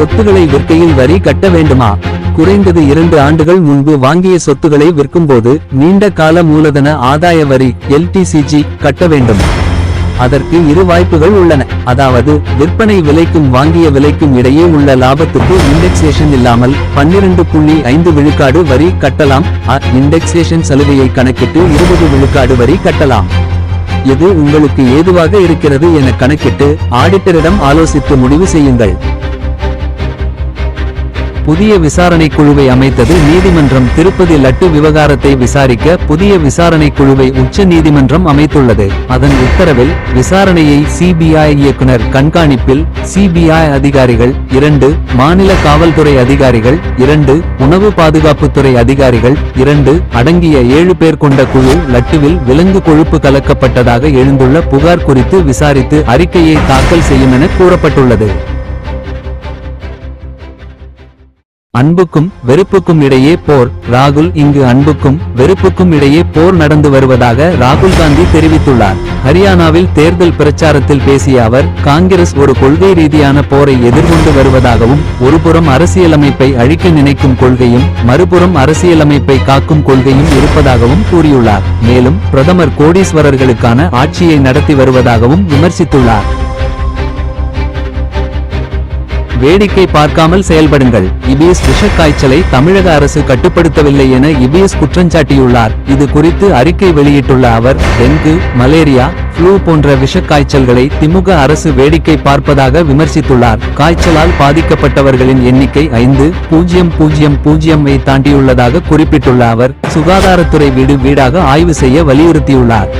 சொத்துக்களை விற்கையில் வரி கட்ட வேண்டுமா? குறைந்தது 2 ஆண்டுகள் முன்பு வாங்கிய சொத்துக்களை விற்கும்போது நீண்ட கால மூலதன ஆதாய வரி LTCG கட்ட வேண்டும். அதற்கு 2 வாய்ப்புகள் உள்ளன. அதாவது விற்பனை விலைக்கும் வாங்கிய விலைக்கும் இடையே உள்ள லாபத்துக்கு இண்டெக்ஸேஷன் இல்லாமல் 12.5 விழுக்காடு வரி கட்டலாம். இண்டெக்ஸேஷன் சலுகையை கணக்கிட்டு 20 விழுக்காடு வரி கட்டலாம். எது உங்களுக்கு ஏதுவாக இருக்கிறது என கணக்கிட்டு ஆடிட்டரிடம் ஆலோசித்து முடிவு செய்யுங்கள். புதிய விசாரணை குழுவை அமைத்தது நீதிமன்றம். திருப்பதி லட்டு விவகாரத்தை விசாரிக்க புதிய விசாரணை குழுவை உச்ச நீதிமன்றம் அமைத்துள்ளது. அதன் உத்தரவில் விசாரணையை CBI இயக்குனர் கண்காணிப்பில் CBI அதிகாரிகள் 2, மாநில காவல்துறை அதிகாரிகள் 2, உணவு பாதுகாப்புத்துறை அதிகாரிகள் 2 அடங்கிய 7 பேர் கொண்ட குழு லட்டுவில் விலங்கு கொழுப்பு கலக்கப்பட்டதாக எழுந்துள்ள புகார் குறித்து விசாரித்து அறிக்கையை தாக்கல் செய்யும் என கூறப்பட்டுள்ளது. அன்புக்கும் வெறுப்புக்கும் இடையே போர். ராகுல் இங்கு அன்புக்கும் வெறுப்புக்கும் இடையே போர் நடந்து வருவதாக ராகுல் காந்தி தெரிவித்துள்ளார். ஹரியானாவில் தேர்தல் பிரச்சாரத்தில் பேசிய அவர், காங்கிரஸ் ஒரு கொள்கை ரீதியான போரை எதிர்கொண்டு வருவதாகவும், ஒருபுறம் அரசியலமைப்பை அழிக்க நினைக்கும் கொள்கையும் மறுபுறம் அரசியலமைப்பை காக்கும் கொள்கையும் இருப்பதாகவும் கூறியுள்ளார். மேலும் பிரதமர் கோடீஸ்வரர்களுக்கான ஆட்சியை நடத்தி வருவதாகவும் விமர்சித்துள்ளார். வேடிக்கை பார்க்காமல் செயல்படுங்கள். இபிஎஸ் விஷக்காய்ச்சலை தமிழக அரசு கட்டுப்படுத்தவில்லை என இபிஎஸ் குற்றஞ்சாட்டியுள்ளார். இது குறித்து அறிக்கை வெளியிட்டுள்ள அவர், டெங்கு, மலேரியா, ஃப்ளூ போன்ற விஷக்காய்ச்சல்களை திமுக அரசு வேடிக்கை பார்ப்பதாக விமர்சித்துள்ளார். காய்ச்சலால் பாதிக்கப்பட்டவர்களின் எண்ணிக்கை 5000 தாண்டியுள்ளதாக குறிப்பிட்டுள்ள அவர், சுகாதாரத்துறை வீடு வீடாக ஆய்வு செய்ய வலியுறுத்தியுள்ளார்.